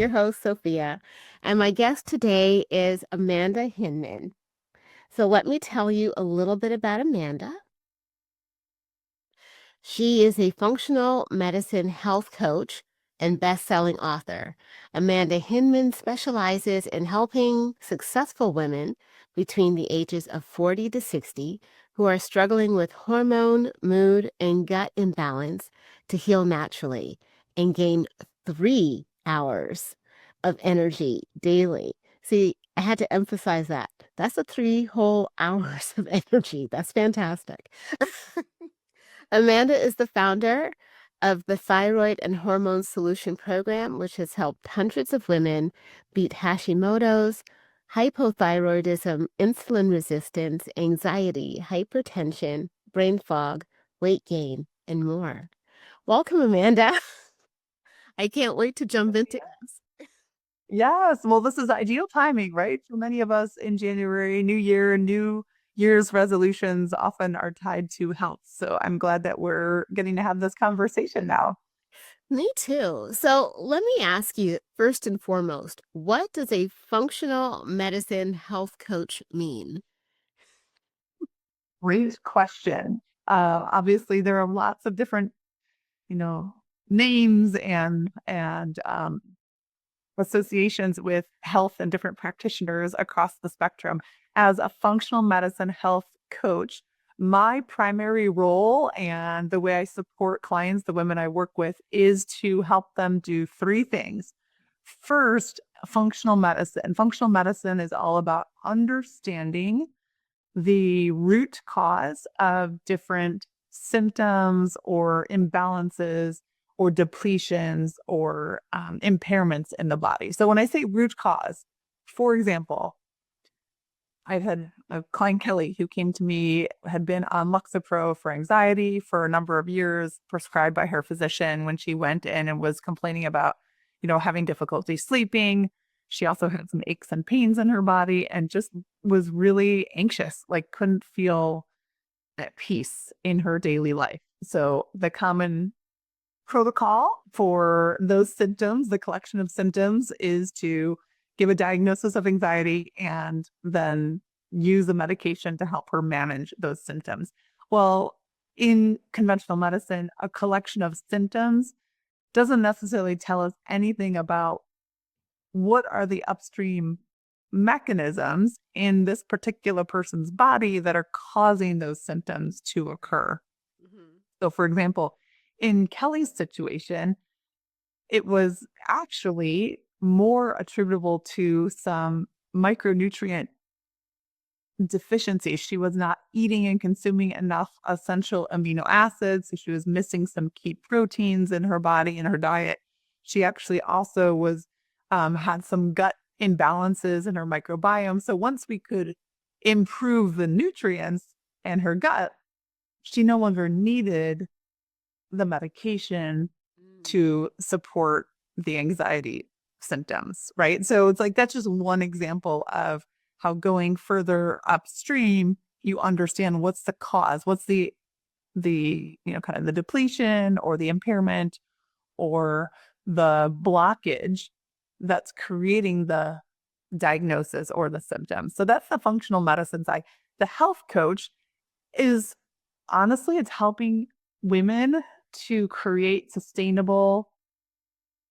your host, Sophia, and my guest today is Amanda Hinman. So let me tell you a little bit about Amanda. She is a functional medicine health coach and best-selling author. Amanda Hinman specializes in helping successful women between the ages of 40 to 60 who are struggling with hormone, mood, and gut imbalance to heal naturally and gain 3 hours of energy daily. See, I had to emphasize that. That's a 3 whole hours of energy. That's fantastic. Amanda is the founder of the Thyroid and Hormone Solution Program, which has helped hundreds of women beat Hashimoto's, hypothyroidism, insulin resistance, anxiety, hypertension, brain fog, weight gain, and more. Welcome, Amanda. I can't wait to jump into this. Yes. Well, this is ideal timing, right? For many of us in January, New Year, New Year's resolutions often are tied to health. So I'm glad that we're getting to have this conversation now. Me too. So let me ask you first and foremost, what does a functional medicine health coach mean? Great question. Obviously, there are lots of different, you know, names and associations with health and different practitioners across the spectrum. As a functional medicine health coach, my primary role and the way I support clients, the women I work with, is to help them do three things. First, functional medicine. Functional medicine is all about understanding the root cause of different symptoms or imbalances or depletions or impairments in the body. So when I say root cause, for example, I've had a client, Kelly, who came to me, had been on Lexapro for anxiety for a number of years, prescribed by her physician when she went in and was complaining about, having difficulty sleeping. She also had some aches and pains in her body and just was really anxious, like couldn't feel at peace in her daily life. So the common protocol for those symptoms, the collection of symptoms, is to give a diagnosis of anxiety and then use a medication to help her manage those symptoms. Well, in conventional medicine, a collection of symptoms doesn't necessarily tell us anything about what are the upstream mechanisms in this particular person's body that are causing those symptoms to occur. Mhm. So, for example, in Kelly's situation, it was actually more attributable to some micronutrient deficiencies. She was not eating and consuming enough essential amino acids. So she was missing some key proteins in her body, in her diet. She actually also was had some gut imbalances in her microbiome. So once we could improve the nutrients and her gut, she no longer needed the medication Mm. to support the anxiety symptoms, right? So it's like that's just one example of how going further upstream, you understand what's the cause, what's the kind of the depletion or the impairment or the blockage that's creating the diagnosis or the symptoms. So that's the functional medicine side. The health coach is honestly, it's helping women to create sustainable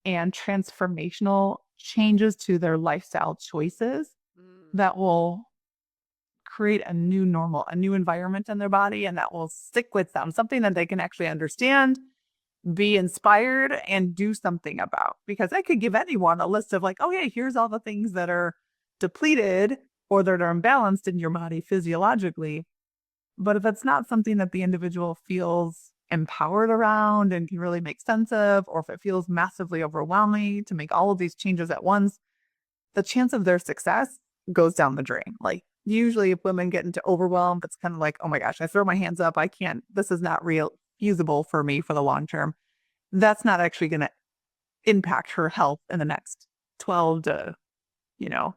and transformational changes to their lifestyle choices Mm. that will create a new normal, a new environment in their body, and that will stick with them, something that they can actually understand, be inspired, and do something about. Because I could give anyone a list of, like, oh, yeah, here's all the things that are depleted or that are imbalanced in your body physiologically. But if it's not something that the individual feels empowered around and can really make sense of, or if it feels massively overwhelming to make all of these changes at once, the chance of their success goes down the drain. Like usually if women get into overwhelm, it's kind of like, oh my gosh, I throw my hands up. I can't, this is not real feasible for me for the long term. That's not actually going to impact her health in the next 12 to, you know,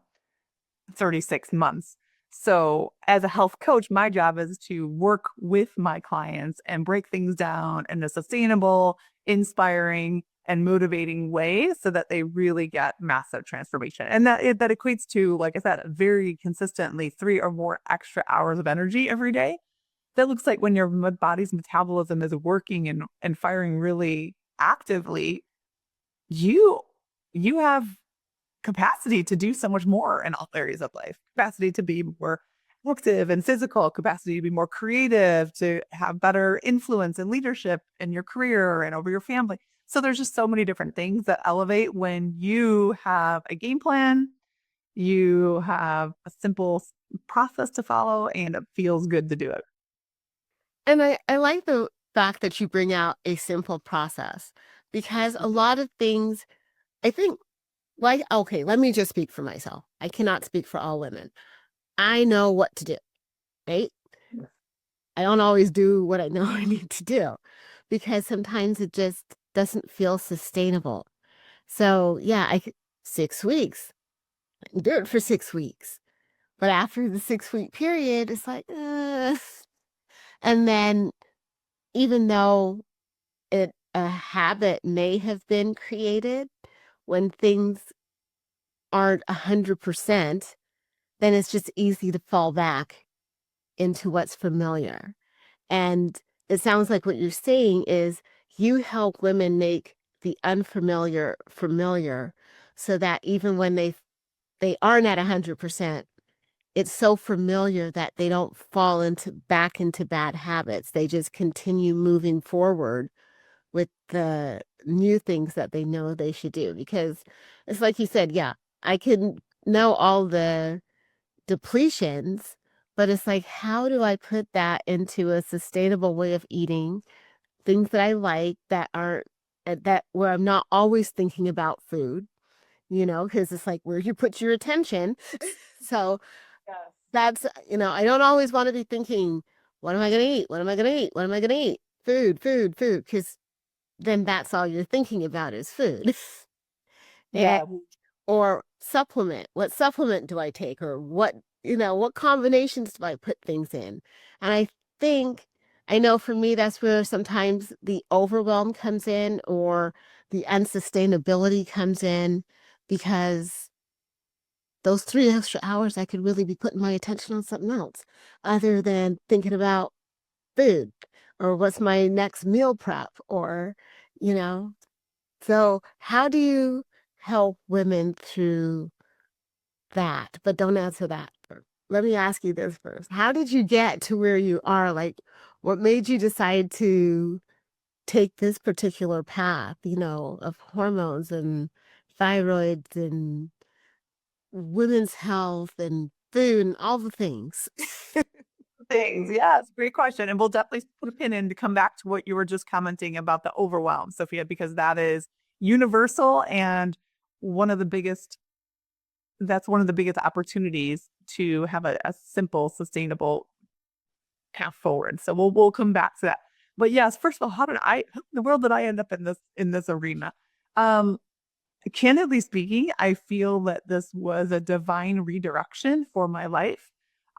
36 months. So, as a health coach, my job is to work with my clients and break things down in a sustainable, inspiring, and motivating way so that they really get massive transformation. And that equates to, like I said, very consistently 3 or more extra hours of energy every day. That looks like when your body's metabolism is working and firing really actively, you you have capacity to do so much more in all areas of life, capacity to be more active and physical, capacity to be more creative, to have better influence and leadership in your career and over your family. So there's just so many different things that elevate when you have a game plan, you have a simple process to follow, and it feels good to do it. And I like the fact that you bring out a simple process because a lot of things, I think, like, okay, let me just speak for myself. I cannot speak for all women. I know what to do, right? I don't always do what I know I need to do because sometimes it just doesn't feel sustainable. So, yeah, 6 weeks, I can do it for 6 weeks. But after the 6 week period, it's like, and then even though a habit may have been created when things aren't 100%, then it's just easy to fall back into what's familiar. And it sounds like what you're saying is you help women make the unfamiliar familiar so that even when they aren't at 100%, it's so familiar that they don't fall into back into bad habits. They just continue moving forward with the new things that they know they should do. Because it's like you said, yeah, I can know all the depletions, but it's like, how do I put that into a sustainable way of eating things that I like that aren't that where I'm not always thinking about food, because it's like where you put your attention. So Yes. that's, I don't always want to be thinking, what am I going to eat? What am I going to eat? What am I going to eat? Food, food, food, because then that's all you're thinking about is food. And Yeah. or supplement. What supplement do I take? Or what combinations do I put things in? And I know for me, that's where sometimes the overwhelm comes in or the unsustainability comes in because those 3 extra hours, I could really be putting my attention on something else other than thinking about food or what's my next meal prep or, you know. So, how do you help women through that? But don't answer that first. Let me ask you this first. How did you get to where you are? Like, what made you decide to take this particular path, of hormones and thyroids and women's health and food and all the things? Things. Yes, great question. And we'll definitely put a pin in to come back to what you were just commenting about the overwhelm, Sophia, because that is universal and one of the biggest, that's one of the biggest opportunities to have a simple, sustainable path forward. So we'll come back to that. But yes, first of all, how in the world did I end up in this arena? Um, Candidly speaking, I feel that this was a divine redirection for my life.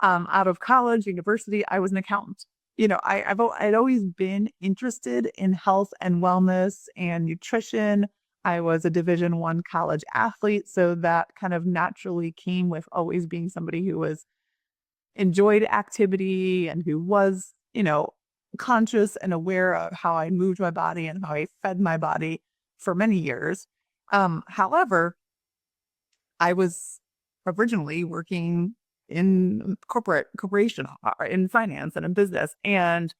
Out of college, university, I was an accountant. I'd always been interested in health and wellness and nutrition. I was a Division 1 college athlete, so that kind of naturally came with always being somebody who was enjoyed activity and who was, conscious and aware of how I moved my body and how I fed my body for many years. However, I was originally working in corporation, in finance and in business. And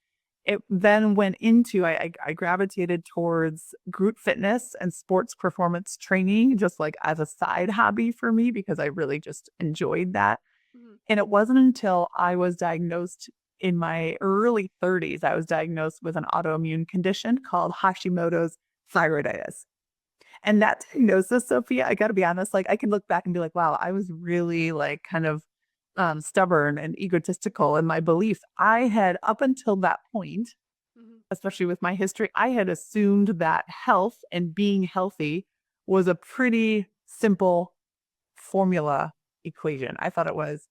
it then went into, I gravitated towards group fitness and sports performance training, just like as a side hobby for me, because I really just enjoyed that. Mhm. And it wasn't until I was diagnosed in my early 30s, I was diagnosed with an autoimmune condition called Hashimoto's thyroiditis. And that diagnosis, Sophia, I gotta be honest, like I can look back and be like, wow, I was really like kind of stubborn and egotistical in my beliefs. I had up until that point, Mhm. especially with my history, I had assumed that health and being healthy was a pretty simple formula equation. I thought it was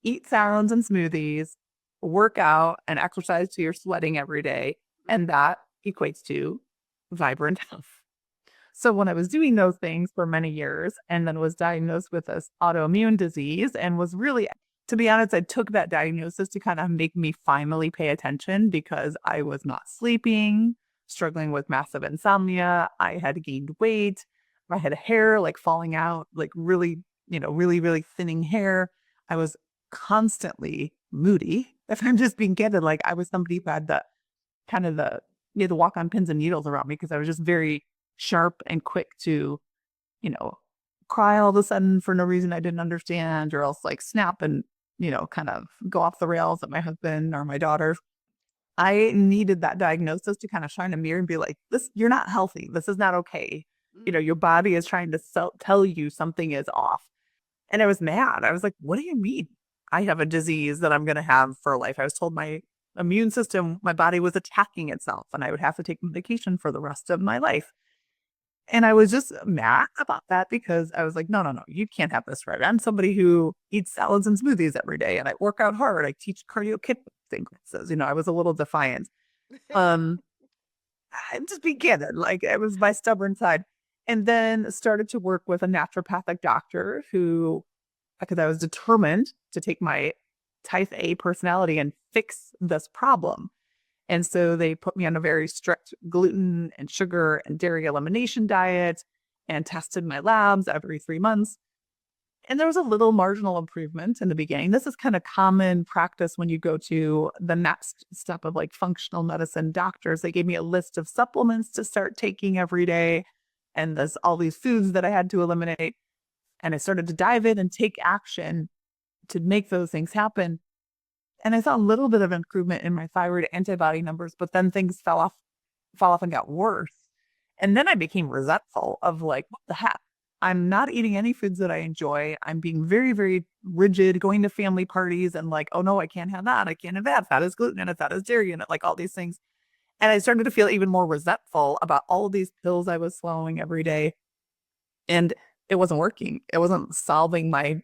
eat salads and smoothies, work out and exercise till you're sweating every day. And that equates to vibrant health. So when I was doing those things for many years and then was diagnosed with this autoimmune disease and was really, to be honest, I took that diagnosis to kind of make me finally pay attention because I was not sleeping, struggling with massive insomnia. I had gained weight. I had hair like falling out, like really, really, really thinning hair. I was constantly moody. If I'm just being candid, like I was somebody who had the kind of the, you had to walk on pins and needles around me because I was just very sharp and quick to, you know, cry all of a sudden for no reason I didn't understand, or else like snap and, kind of go off the rails at my husband or my daughter. I needed that diagnosis to kind of shine a mirror and be like, this, you're not healthy. This is not okay. Your body is trying to tell you something is off. And I was mad. I was like, what do you mean? I have a disease that I'm going to have for life. I was told my immune system, my body was attacking itself, and I would have to take medication for the rest of my life. And I was just mad about that because I was like, no, no, no, you can't have this right. I'm somebody who eats salads and smoothies every day and I work out hard. I teach cardio kickboxing classes. I was a little defiant. Um, I'm just being candid. Like it was my stubborn side. And then started to work with a naturopathic doctor who, because I was determined to take my type A personality and fix this problem. And so they put me on a very strict gluten and sugar and dairy elimination diet and tested my labs every 3 months. And there was a little marginal improvement in the beginning. This is kind of common practice when you go to the next step of like functional medicine doctors. They gave me a list of supplements to start taking every day. And there's all these foods that I had to eliminate. And I started to dive in and take action to make those things happen. And I saw a little bit of improvement in my thyroid antibody numbers, but then things fell off and got worse. And then I became resentful of like, what the heck? I'm not eating any foods that I enjoy. I'm being very, very rigid, going to family parties and like, oh no, I can't have that. I can't have that. That is gluten in it. That is dairy in it. Like all these things. And I started to feel even more resentful about all of these pills I was swallowing every day. And it wasn't working. It wasn't solving my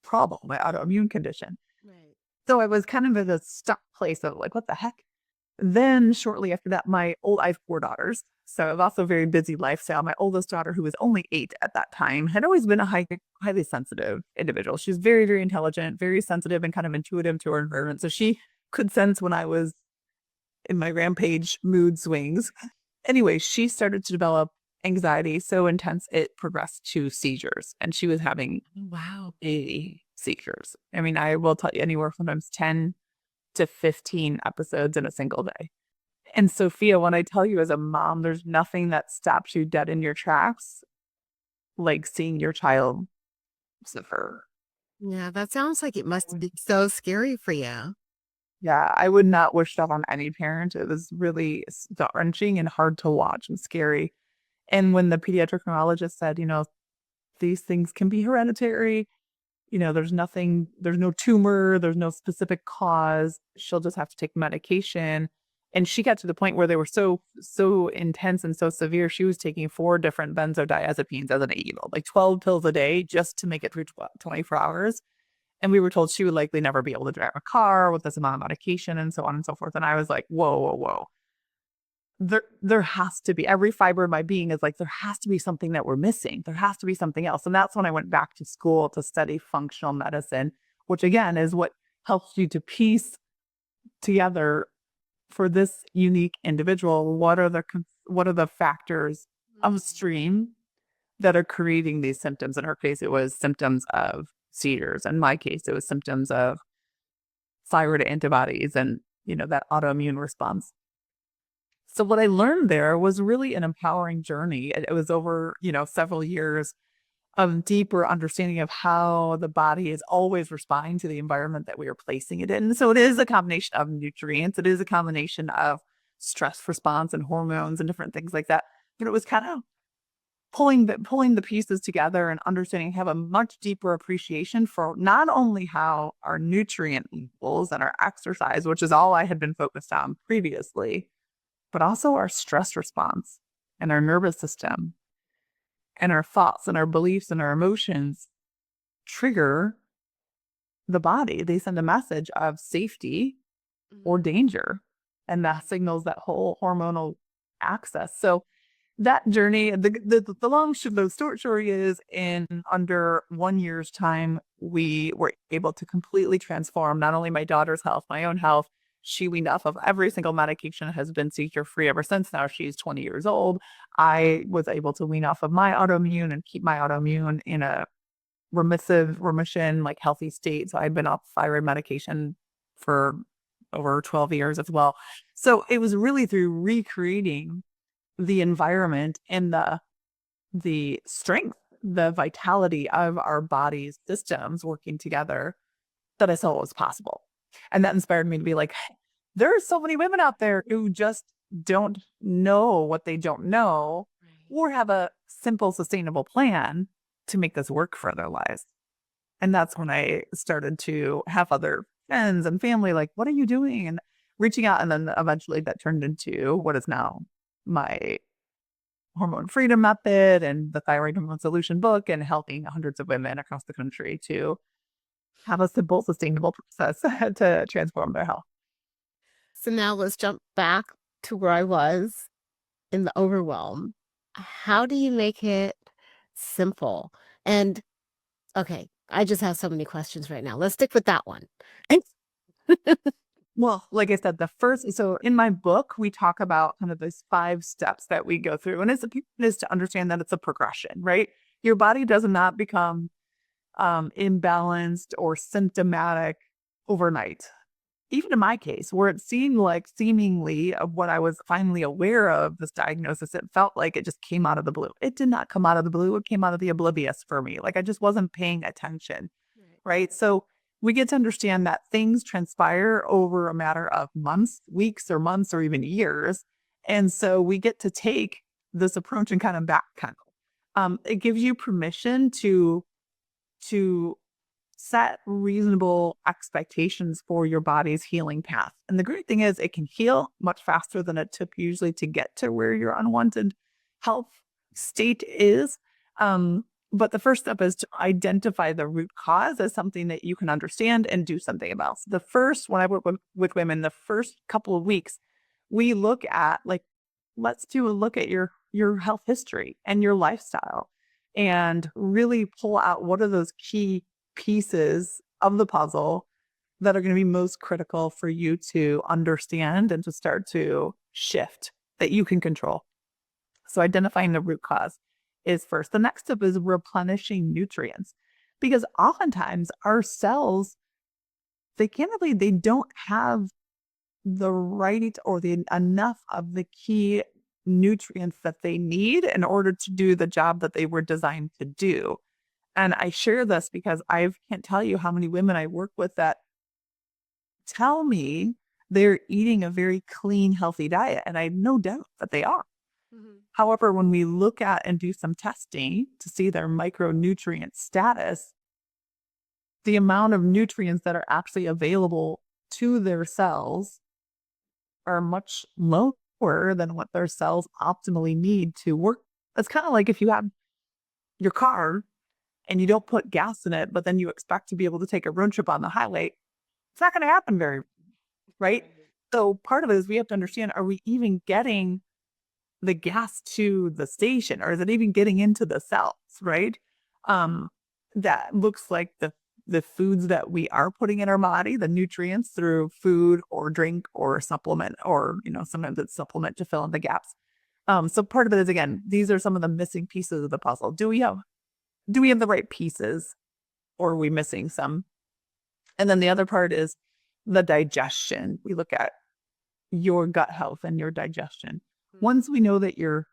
problem, my autoimmune condition. Right. So I was kind of in a stuck place of like, what the heck? Then shortly after that, I have 4 daughters. So I've also a very busy lifestyle. My oldest daughter, who was only 8 at that time, had always been a highly sensitive individual. She's very, very intelligent, very sensitive and kind of intuitive to her environment. So she could sense when I was in my rampage mood swings. Anyway, she started to develop anxiety so intense it progressed to seizures. And she was having Wow. seizures. I mean, I will tell you anywhere from sometimes 10 to 15 episodes in a single day. And Sophia, when I tell you as a mom, there's nothing that stops you dead in your tracks, like seeing your child suffer. Yeah, that sounds like it must be so scary for you. Yeah, I would not wish that on any parent. It was really gut-wrenching and hard to watch and scary. And when the pediatric neurologist said, these things can be hereditary, there's no tumor, there's no specific cause. She'll just have to take medication. And she got to the point where they were so intense and so severe. She was taking 4 different benzodiazepines as an 8-year-old, like 12 pills a day just to make it through 24 hours. And we were told she would likely never be able to drive a car with this amount of medication and so on and so forth. And I was like, whoa, whoa, whoa. There has to be, every fiber of my being is like, there has to be something that we're missing. There has to be something else. And that's when I went back to school to study functional medicine, which again is what helps you to piece together for this unique individual. What are the factors upstream that are creating these symptoms? In her case, it was symptoms of seizures. In my case, it was symptoms of thyroid antibodies and, that autoimmune response. So what I learned there was really an empowering journey. It was over, several years of deeper understanding of how the body is always responding to the environment that we are placing it in. So it is a combination of nutrients. It is a combination of stress response and hormones and different things like that. But it was kind of pulling the pieces together and understanding, have a much deeper appreciation for not only how our nutrient levels and our exercise, which is all I had been focused on previously, but also our stress response and our nervous system and our thoughts and our beliefs and our emotions trigger the body. They send a message of safety or danger, and that signals that whole hormonal axis. So that journey, the the short story is in under 1 year's time, we were able to completely transform not only my daughter's health, my own health. She weaned off of every single medication, has been seizure free ever since. Now she's 20 years old. I was able to wean off of my autoimmune and keep my autoimmune in a remission, like healthy state. So I'd been off thyroid medication for over 12 years as well. So it was really through recreating the environment and the strength, the vitality of our body's systems working together that I saw what was possible. And that inspired me to be like, there are so many women out there who just don't know what they don't know Right. or have a simple, sustainable plan to make this work for their lives. And that's when I started to have other friends and family like, what are you doing? And reaching out. And then eventually that turned into what is now my hormone freedom method and the thyroid hormone solution book, and helping hundreds of women across the country to have a simple, sustainable process to transform their health. So now let's jump back to where I was in the overwhelm. How do you make it simple? And okay, I just have so many questions right now. Let's stick with that one. Well, like I said, so in my book, we talk about kind of those 5 steps that we go through. And it's is to understand that it's a progression, right? Your body does not become imbalanced or symptomatic overnight. Even in my case, where it seemed like seemingly of what I was finally aware of this diagnosis, it felt like it just came out of the blue. It did not come out of the blue. It came out of the oblivious for me. Like I just wasn't paying attention. Right. Right. So we get to understand that things transpire over a matter of months, weeks, or months, or even years. And so we get to take this approach and kind of backpedal. It gives you permission to set reasonable expectations for your body's healing path. And the great thing is it can heal much faster than it took usually to get to where your unwanted health state is. But the first step is to identify the root cause as something that you can understand and do something about. So the first, when I work with women, the first couple of weeks, we look at like, let's do a look at your health history and your lifestyle and really pull out what are those key pieces of the puzzle that are going to be most critical for you to understand and to start to shift that you can control. So identifying the root cause is first. The next step is replenishing nutrients because oftentimes our cells, they don't have the right or the enough of the key nutrients that they need in order to do the job that they were designed to do. And I share this because I can't tell you how many women I work with that tell me they're eating a very clean, healthy diet. And I have no doubt that they are. Mhm. However, when we look at and do some testing to see their micronutrient status, the amount of nutrients that are actually available to their cells are much lower than what their cells optimally need to work. It's kind of like if you have your car and you don't put gas in it, but then you expect to be able to take a road trip on the highway, it's not going to happen right? Right. So part of it is we have to understand, are we even getting the gas to the station or is it even getting into the cells, right? Um, that looks like the foods that we are putting in our body, the nutrients through food or drink or supplement, or sometimes it's supplement to fill in the gaps. So part of it is again, these are some of the missing pieces of the puzzle. Do we have the right pieces or are we missing some? And then the other part is the digestion. We look at your gut health and your digestion. Mhm. Once we know that you're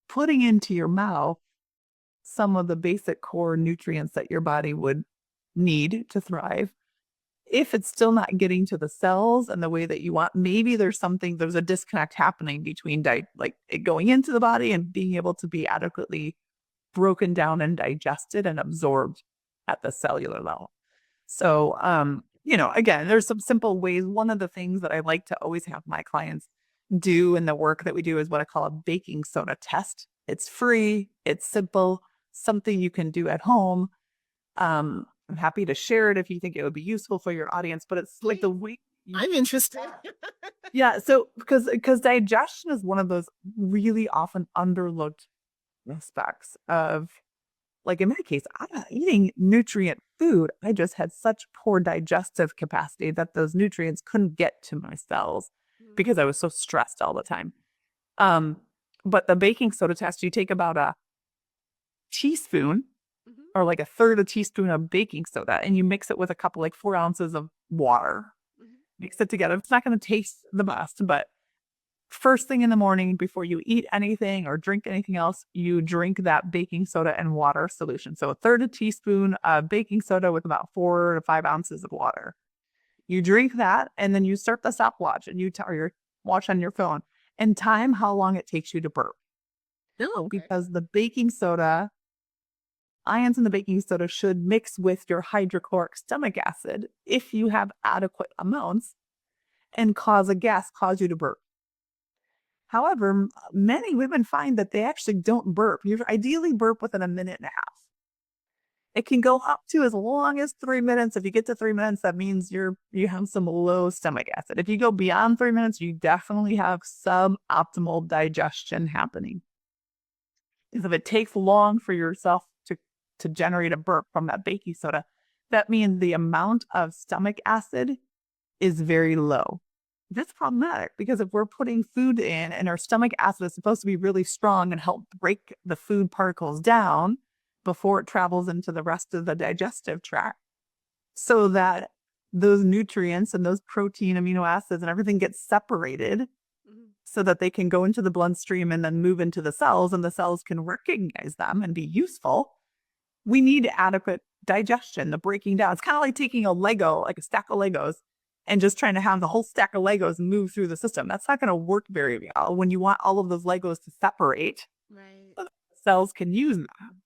putting into your mouth some of the basic core nutrients that your body would need to thrive, if it's still not getting to the cells and the way that you want, maybe there's a disconnect happening between like it going into the body and being able to be adequately broken down and digested and absorbed at the cellular level. So, again, there's some simple ways. One of the things that I like to always have my clients do in the work that we do is what I call a baking soda test. It's free, it's simple, something you can do at home. I'm happy to share it if you think it would be useful for your audience, but it's like the Please. way. I'm interested. Yeah, so because digestion is one of those really often underlooked aspects of, like in my case, I'm not eating nutrient food. I just had such poor digestive capacity that those nutrients couldn't get to my cells Mhm, because I was so stressed all the time. Um, but the baking soda test, you take about a teaspoon mhm, or like a third a teaspoon of baking soda and you mix it with a couple, like 4 ounces of water. mhm, Mix it together. It's not going to taste the best, but first thing in the morning before you eat anything or drink anything else, you drink that baking soda and water solution. So a third a teaspoon of baking soda with about 4 to 5 ounces of water. You drink that and then you start the stopwatch and you tell your watch on your phone and time how long it takes you to burp. oh, okay. Because the baking soda, ions in the baking soda should mix with your hydrochloric stomach acid if you have adequate amounts and cause you to burp. However, many women find that they actually don't burp. You ideally burp within a minute and a half. It can go up to as long as 3 minutes. If you get to 3 minutes, that means you have some low stomach acid. If you go beyond 3 minutes, you definitely have suboptimal digestion happening. Because if it takes long for yourself to generate a burp from that baking soda, that means the amount of stomach acid is very low. That's problematic because if we're putting food in and our stomach acid is supposed to be really strong and help break the food particles down before it travels into the rest of the digestive tract so that those nutrients and those protein amino acids and everything gets separated Mhm, so that they can go into the bloodstream and then move into the cells and the cells can recognize them and be useful. We need adequate digestion, the breaking down. It's kind of like taking a Lego, like a stack of Legos, and just trying to have the whole stack of Legos move through the system. That's not going to work very well when you want all of those Legos to separate right. so that cells can use them,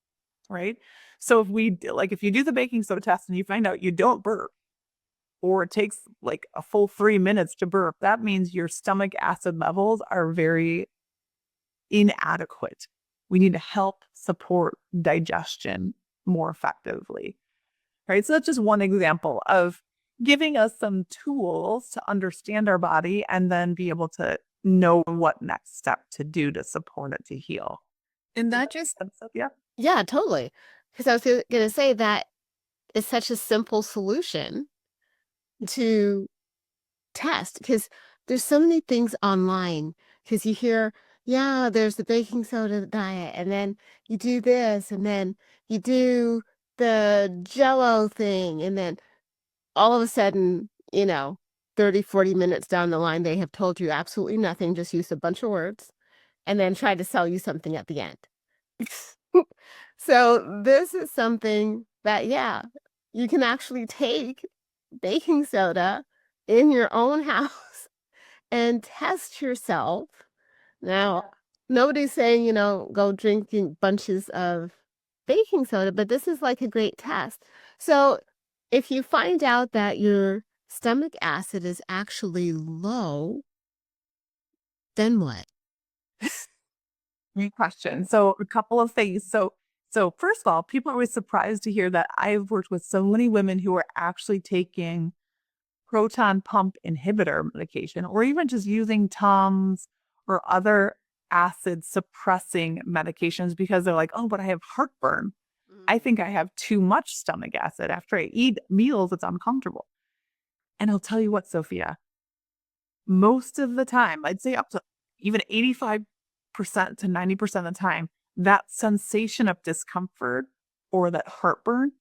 right? So if you do the baking soda test and you find out you don't burp, or it takes like a full 3 minutes to burp, that means your stomach acid levels are very inadequate. We need to help support digestion more effectively, right? So that's just one example of giving us some tools to understand our body and then be able to know what next step to do to support it to heal. And Does that that make just sense? Yeah. yeah, totally. Because I was gonna say that it's such a simple solution to test because there's so many things online because you hear, yeah, there's the baking soda diet, and then you do this, and then you do the jello thing, and then all of a sudden, 30, 40 minutes down the line, they have told you absolutely nothing, just used a bunch of words, and then tried to sell you something at the end. So this is something that, yeah, you can actually take baking soda in your own house and test yourself. Now, nobody's saying, go drinking bunches of baking soda, but this is like a great test. So if you find out that your stomach acid is actually low, then what? Great question. So a couple of things. So first of all, people are always surprised to hear that I've worked with so many women who are actually taking proton pump inhibitor medication or even just using Tums or other acid suppressing medications because they're like, oh, but I have heartburn. I Mm, think I have too much stomach acid. After I eat meals, it's uncomfortable. And I'll tell you what, Sophia, most of the time, I'd say up to even 85% to 90% of the time, that sensation of discomfort or that heartburn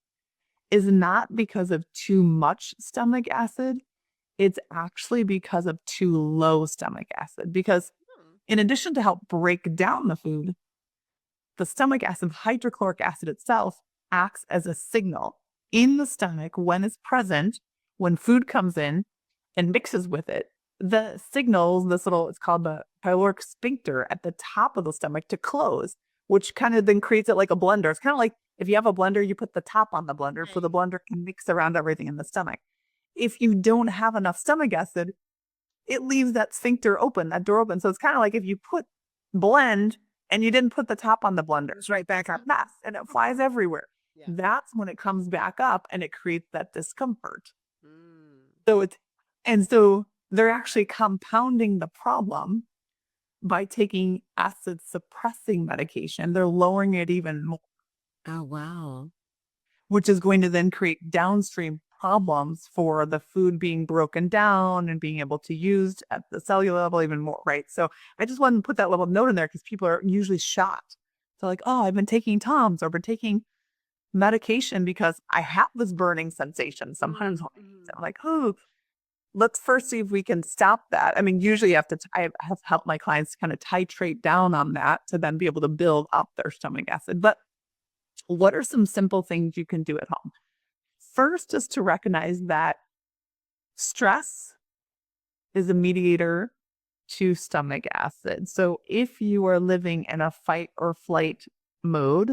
is not because of too much stomach acid. It's actually because of too low stomach acid. Because mm, in addition to help break down the food, the stomach acid, hydrochloric acid itself, acts as a signal in the stomach when it's present, when food comes in and mixes with it. The signals, it's called the pyloric sphincter at the top of the stomach to close, which kind of then creates it like a blender. It's kind of like if you have a blender, you put the top on the blender so the right. blender can mix around everything in the stomach. If you don't have enough stomach acid, it leaves that sphincter open, that door open. So it's kind of like if you put blend and you didn't put the top on the blender, it's right back up mess and it flies everywhere. Yeah. That's when it comes back up and it creates that discomfort. Mm. So it's And so they're actually compounding the problem by taking acid suppressing medication. They're lowering it even more, Oh, wow. which is going to then create downstream problems for the food being broken down and being able to use at the cellular level even more, right? So I just wanted to put that little note in there because people are usually shocked. So like, oh, I've been taking Tums or been taking medication because I have this burning sensation sometimes when I eat. Mhm. I'm like, oh, let's first see if we can stop that. I mean, usually you have to, I have helped my clients kind of titrate down on that to then be able to build up their stomach acid. But what are some simple things you can do at home? First is to recognize that stress is a mediator to stomach acid. So if you are living in a fight or flight mode,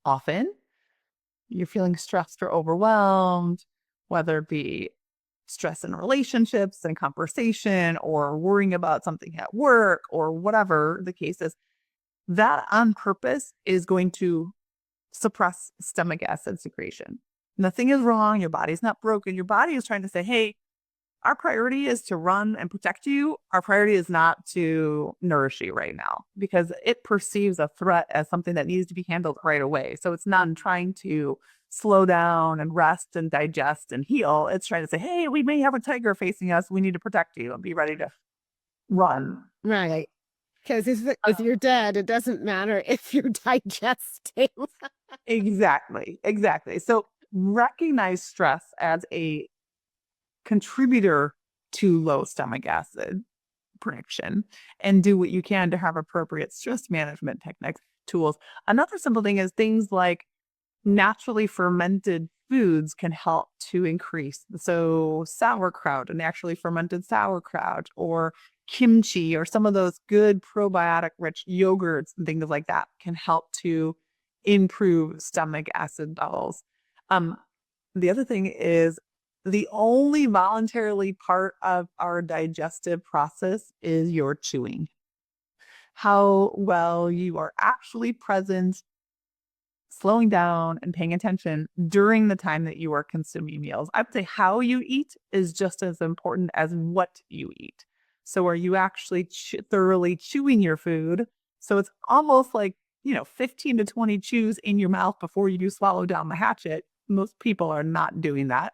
often you're feeling stressed or overwhelmed, whether it be stress in relationships and conversation or worrying about something at work or whatever the case is, that on purpose is going to suppress stomach acid secretion. Nothing is wrong. Your body's not broken. Your body is trying to say, hey, our priority is to run and protect you. Our priority is not to nourish you right now because it perceives a threat as something that needs to be handled right away. So it's not trying to slow down and rest and digest and heal. It's trying to say, hey, we may have a tiger facing us. We need to protect you and be ready to run. Right. Because if Uh, you're dead, it doesn't matter if you're digesting. exactly. Exactly. So recognize stress as a contributor to low stomach acid prediction and do what you can to have appropriate stress management techniques, tools. Another simple thing is things like naturally fermented foods can help to increase. So sauerkraut, a naturally fermented sauerkraut, or kimchi, or some of those good probiotic rich yogurts and things like that can help to improve stomach acid levels. Um, the other thing is the only voluntarily part of our digestive process is your chewing. How well you are actually present, slowing down and paying attention during the time that you are consuming meals. I would say how you eat is just as important as what you eat. So are you actually thoroughly chewing your food? So it's almost like, 15 to 20 chews in your mouth before you swallow down the hatchet. Most people are not doing that.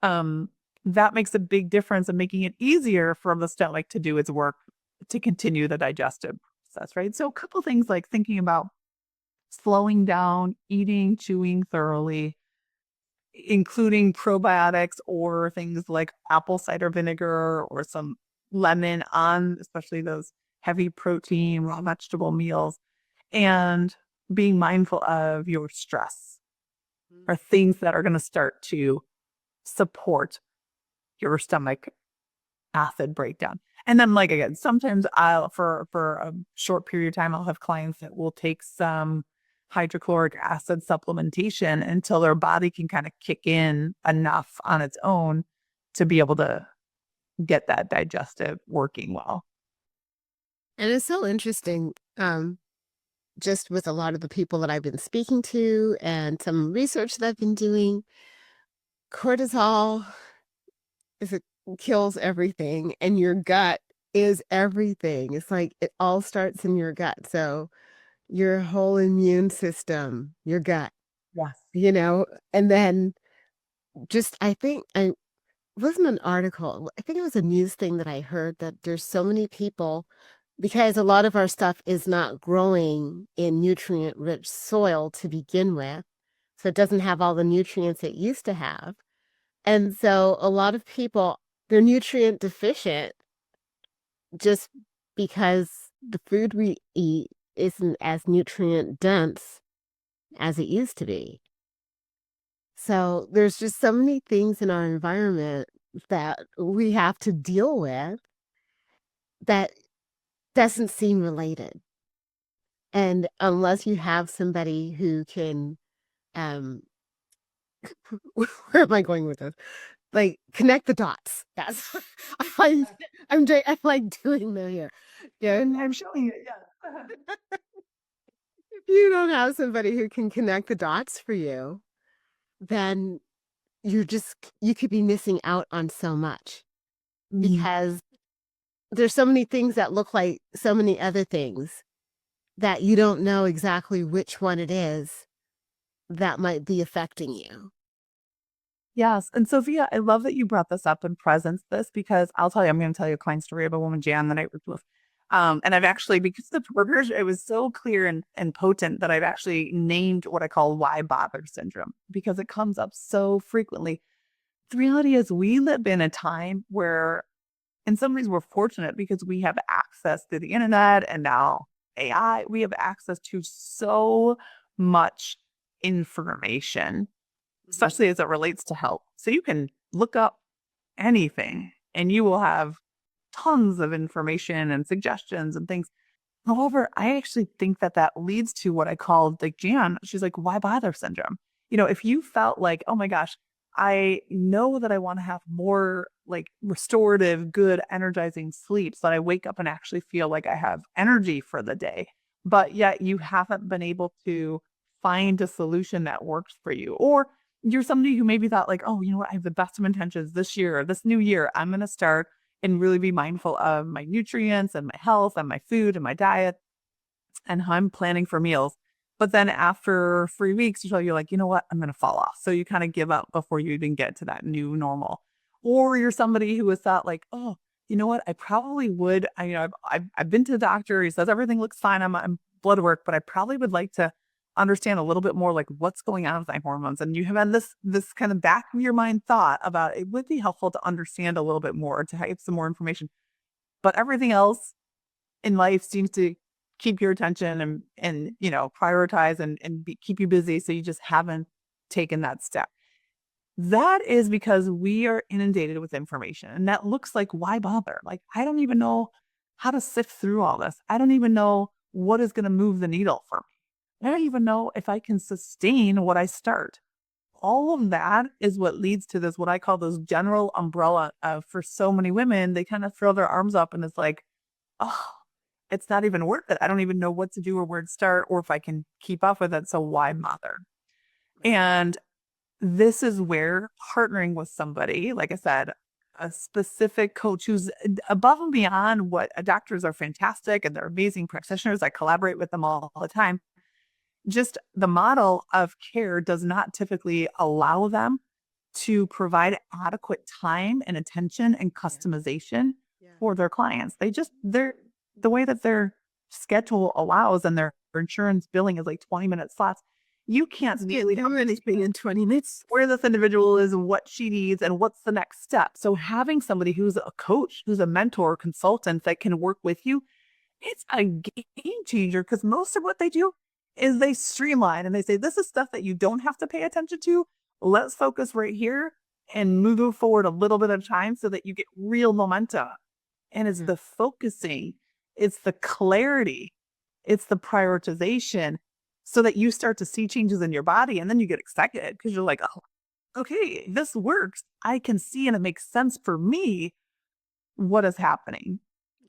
Um, that makes a big difference in making it easier for the stomach to do its work to continue the digestive process, right? So a couple things like thinking about slowing down, eating, chewing thoroughly, including probiotics or things like apple cider vinegar or some lemon on, especially those heavy protein, raw vegetable meals, and being mindful of your stress are things that are going to start to support your stomach acid breakdown. And then, like again, sometimes I'll for a short period of time, I'll have clients that will take some hydrochloric acid supplementation until their body can kind of kick in enough on its own to be able to get that digestive working well. And it's so interesting, just with a lot of the people that I've been speaking to and some research that I've been doing, cortisol is it kills everything, and your gut is everything. It's like it all starts in your gut. So your whole immune system, your gut, Yes. you know, and then just I think I wasn't an article. I think it was a news thing that I heard that there's so many people because a lot of our stuff is not growing in nutrient rich soil to begin with. So it doesn't have all the nutrients it used to have. And so a lot of people, they're nutrient deficient just because the food we eat isn't as nutrient dense as it used to be. So there's just so many things in our environment that we have to deal with that doesn't seem related. And unless you have somebody who can, um, where am I going with this? Like connect the dots. That's I find I'm like doing that here. Yeah. I'm showing it. Yeah. If you don't have somebody who can connect the dots for you, then you could be missing out on so much Mhm. because there's so many things that look like so many other things that you don't know exactly which one it is that might be affecting you. Yes. And Sophia, I love that you brought this up and presence this because I'll tell you, I'm going to tell you a client story of a woman, Jan, that I worked with. And I've actually, because the verbiage, it was so clear and potent that I've actually named what I call why bother syndrome because it comes up so frequently. The reality is, we live in a time where, in some ways, we're fortunate because we have access to the internet and now AI. We have access to so much information, Mhm. especially as it relates to health. So you can look up anything and you will have tons of information and suggestions and things. However, I actually think that that leads to what I call, like Jan, she's like, why bother syndrome? If you felt like, oh my gosh, I know that I want to have more like restorative, good, energizing sleep so that I wake up and actually feel like I have energy for the day, but yet you haven't been able to find a solution that works for you. Or you're somebody who maybe thought like, oh, you know what, I have the best of intentions this year or this new year. I'm going to start and really be mindful of my nutrients and my health and my food and my diet and how I'm planning for meals. But then after 3 weeks, you're like, you know what, I'm going to fall off. So you kind of give up before you even get to that new normal. Or you're somebody who has thought like, oh, you know what, I probably would. I've been to the doctor. He says everything looks fine on my blood work, but I probably would like to understand a little bit more like what's going on with my hormones. And you have had this kind of back of your mind thought about it would be helpful to understand a little bit more, to have some more information. But everything else in life seems to keep your attention and prioritize and keep you busy, so you just haven't taken that step. That is because we are inundated with information, and that looks like, why bother? Like, I don't even know how to sift through all this. I don't even know what is going to move the needle for me. I don't even know if I can sustain what I start. All of that is what leads to this, what I call this general umbrella of, for so many women, they kind of throw their arms up and it's like, oh, it's not even worth it. I don't even know what to do or where to start or if I can keep up with it. So why bother? Right. And this is where partnering with somebody, like I said, a specific coach who's above and beyond what doctors are fantastic and they're amazing practitioners. I collaborate with them all the time. Just the model of care does not typically allow them to provide adequate time and attention and Yeah. customization Yeah. for their clients. They're the way that their schedule allows and their insurance billing is like 20-minute slots. You can't Can't immediately do anything in 20 minutes. where this individual is and what she needs and what's the next step. So having somebody who's a coach, who's a mentor, consultant that can work with you, it's a game changer because most of what they do is they streamline and they say, this is stuff that you don't have to pay attention to. Let's focus right here and move it forward a little bit at a time so that you get real momentum. And it's Yeah. the focusing, it's the clarity, it's the prioritization so that you start to see changes in your body. And then you get excited because you're like, oh, okay, this works. I can see and it makes sense for me what is happening.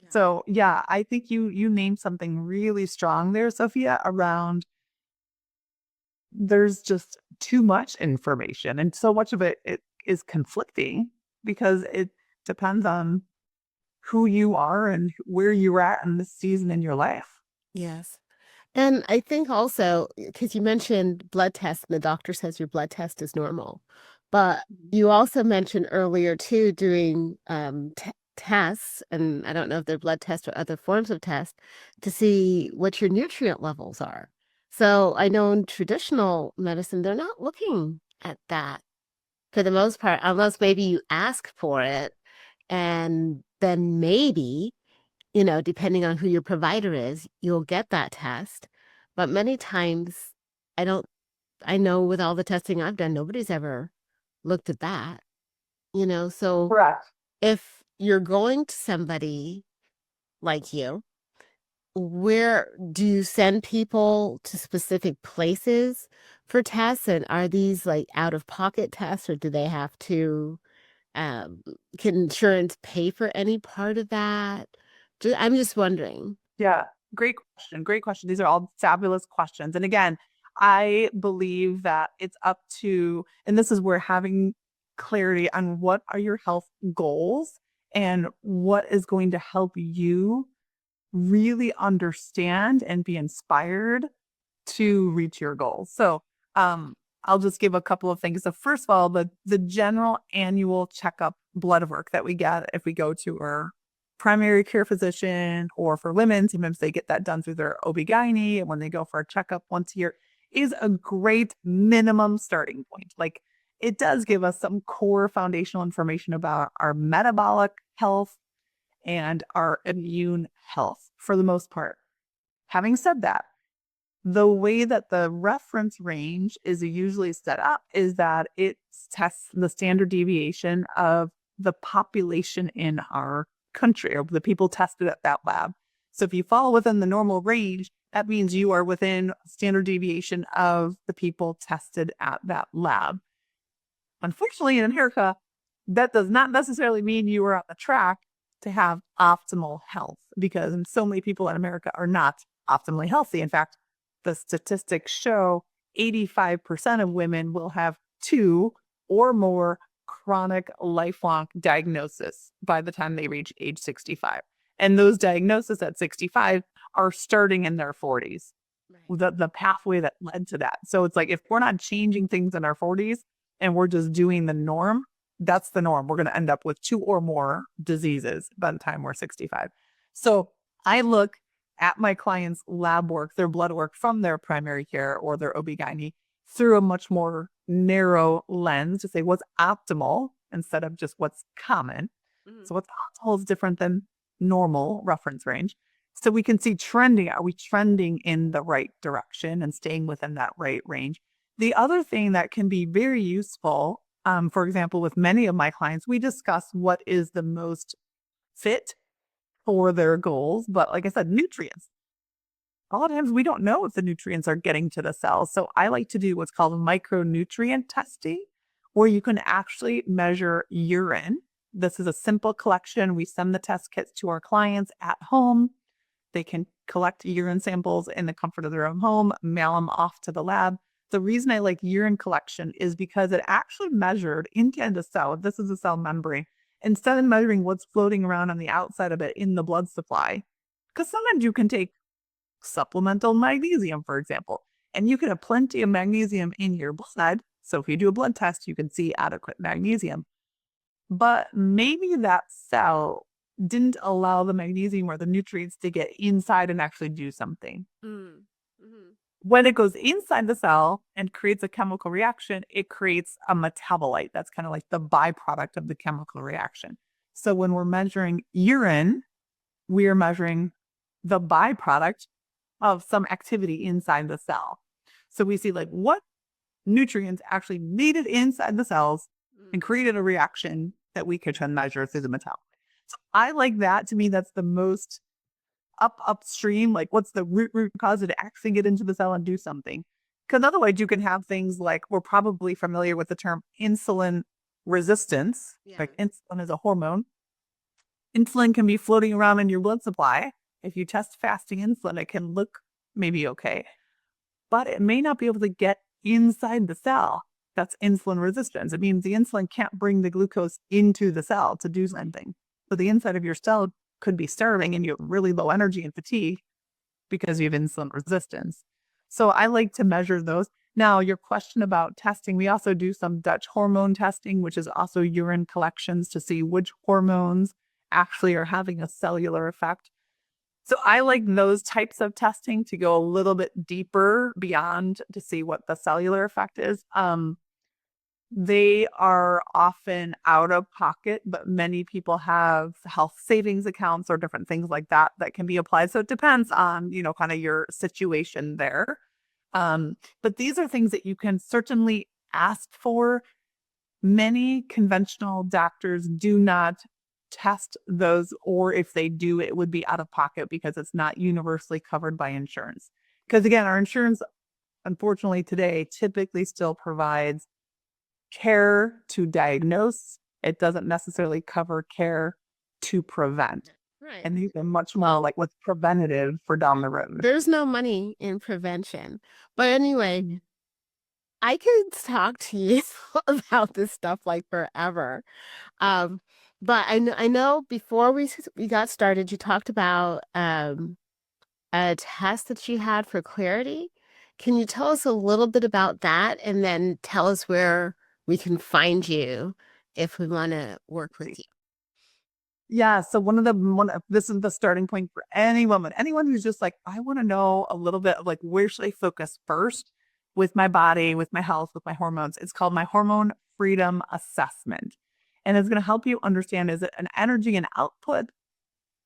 Yeah. So yeah, I think you named something really strong there, Sophia, around there's just too much information and so much of it is conflicting because it depends on who you are and where you're at in this season in your life. Yes. And I think also, because you mentioned blood tests and the doctor says your blood test is normal, but Mhm. you also mentioned earlier too doing tests, and I don't know if they're blood tests or other forms of tests to see what your nutrient levels are. So I know in traditional medicine, they're not looking at that for the most part, unless maybe you ask for it, and then maybe depending on who your provider is, you'll get that test. But many times, I don't, I know with all the testing I've done, nobody's ever looked at that. So Correct. if you're going to somebody like you, where do you send people to specific places for tests? And are these like out of pocket tests or do they have to, um, can insurance pay for any part of that? I'm just wondering. Yeah. Great question. Great question. These are all fabulous questions. And again, I believe that it's up to, and this is where having clarity on what are your health goals and what is going to help you really understand and be inspired to reach your goals. So, I'll just give a couple of things. So, first of all, the general annual checkup blood work that we get if we go to our primary care physician, or for women, sometimes they get that done through their OB/GYN, and when they go for a checkup once a year, is a great minimum starting point. Like, it does give us some core foundational information about our metabolic health and our immune health for the most part. Having said that, the way that the reference range is usually set up is that it tests the standard deviation of the population in our country, or the people tested at that lab. So if you fall within the normal range, that means you are within standard deviation of the people tested at that lab. Unfortunately, in America, that does not necessarily mean you are on the track to have optimal health, because so many people in America are not optimally healthy. In fact, the statistics show 85% of women will have two or more chronic lifelong diagnoses by the time they reach age 65. And those diagnoses at 65 are starting in their 40s, Right. the pathway that led to that. So it's like, if we're not changing things in our 40s and we're just doing the norm, that's the norm. We're going to end up with two or more diseases by the time we're 65. So I look at my clients' lab work, their blood work from their primary care or their OB/GYN through a much more narrow lens to say what's optimal instead of just what's common. Mhm. So what's optimal is different than normal reference range. So we can see trending. Are we trending in the right direction and staying within that right range? The other thing that can be very useful, for example, with many of my clients, we discuss what is the most fit for their goals. But like I said, nutrients. A lot of times we don't know if the nutrients are getting to the cells. So I like to do what's called micronutrient testing, where you can actually measure urine. This is a simple collection. We send the test kits to our clients at home. They can collect urine samples in the comfort of their own home, mail them off to the lab. The reason I like urine collection is because it actually measured inside the cell. This is a cell membrane. Instead of measuring what's floating around on the outside of it in the blood supply, because sometimes you can take supplemental magnesium, for example, and you can have plenty of magnesium in your blood. So if you do a blood test, you can see adequate magnesium. But maybe that cell didn't allow the magnesium or the nutrients to get inside and actually do something. Mm. Mhm. When it goes inside the cell and creates a chemical reaction, it creates a metabolite. That's kind of like the byproduct of the chemical reaction. So when we're measuring urine, we are measuring the byproduct of some activity inside the cell. So we see like what nutrients actually made it inside the cells and Mm. created a reaction that we could then measure through the metabolite. So I like that. To me, that's the most upstream. Like, what's the root cause to actually get into the cell and do something? Because otherwise, you can have things like, we're probably familiar with the term insulin resistance. Yeah. Like, insulin is a hormone. Insulin can be floating around in your blood supply. If you test fasting insulin, it can look maybe okay, but it may not be able to get inside the cell. That's insulin resistance. It means the insulin can't bring the glucose into the cell to do something. So the inside of your cell could be starving and you have really low energy and fatigue because you have insulin resistance. So I like to measure those. Now, your question about testing, we also do some Dutch hormone testing, which is also urine collections to see which hormones actually are having a cellular effect. So I like those types of testing to go a little bit deeper beyond to see what the cellular effect is. They are often out of pocket, but many people have health savings accounts or different things like that that can be applied. So it depends on, kind of your situation there. But these are things that you can certainly ask for. Many conventional doctors do not test those, or if they do, it would be out of pocket because it's not universally covered by insurance. Because again, our insurance, unfortunately, today typically still provides care to diagnose. It doesn't necessarily cover care to prevent. Right. And these are much more like what's preventative for down the road. There's no money in prevention. But anyway, I could talk to you about this stuff like forever. Um, but I know before we got started, you talked about a test that you had for clarity. Can you tell us a little bit about that and then tell us where we can find you if we want to work with you? Yeah, so one of this is the starting point for any woman. Anyone who's just like, I want to know a little bit of like where should I focus first with my body, with my health, with my hormones. It's called my hormone freedom assessment. And it's going to help you understand, is it an energy and output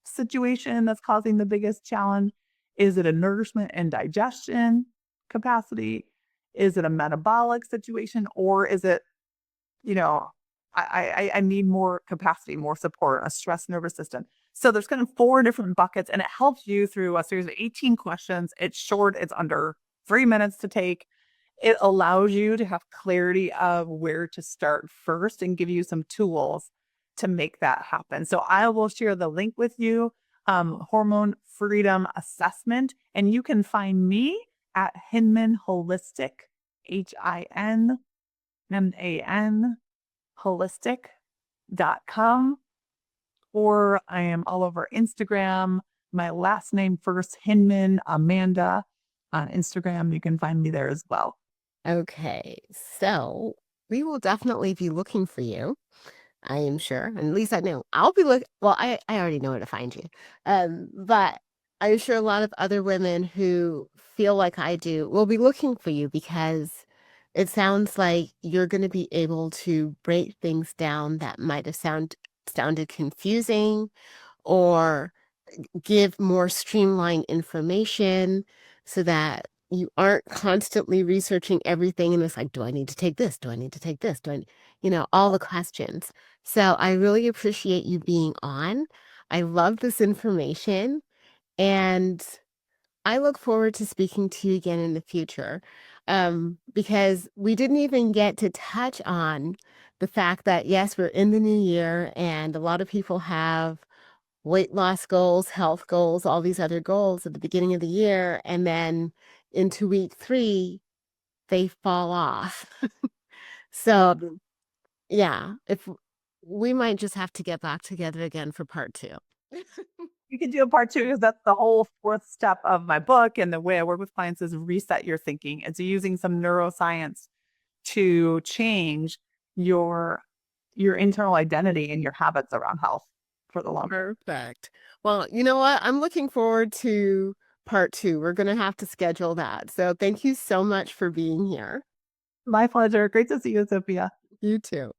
situation that's causing the biggest challenge? Is it a nourishment and digestion capacity? Is it a metabolic situation? Or is it, you know, I need more capacity, more support, a stress nervous system. So there's kind of four different buckets, and it helps you through a series of 18 questions. It's short, it's under 3 minutes to take. It allows you to have clarity of where to start first and give you some tools to make that happen. So I will share the link with you, Hormone Freedom Assessment, and you can find me at Hinman Holistic, HINMAN holistic.com, or I am all over Instagram. My last name first, Hinman Amanda on Instagram. You can find me there as well. Okay, so we will definitely be looking for you. I am sure, and at least I know I'll be look. Well, I already know where to find you, but I'm sure a lot of other women who feel like I do will be looking for you because it sounds like you're going to be able to break things down that might have sounded confusing or give more streamlined information so that you aren't constantly researching everything and it's like, do I need to take this? Do I need to take this? All the questions. So I really appreciate you being on. I love this information and I look forward to speaking to you again in the future. Because we didn't even get to touch on the fact that yes, we're in the new year and a lot of people have weight loss goals, health goals, all these other goals at the beginning of the year. And then into week 3, they fall off. So, yeah, if we might just have to get back together again for part 2. You can do a part two because that's the whole fourth step of my book. And the way I work with clients is reset your thinking. It's using some neuroscience to change your your internal identity and your habits around health for the long term. Perfect. Well, you know what? I'm looking forward to part 2. We're going to have to schedule that. So thank you so much for being here. My pleasure. Great to see you, Sophia. You too.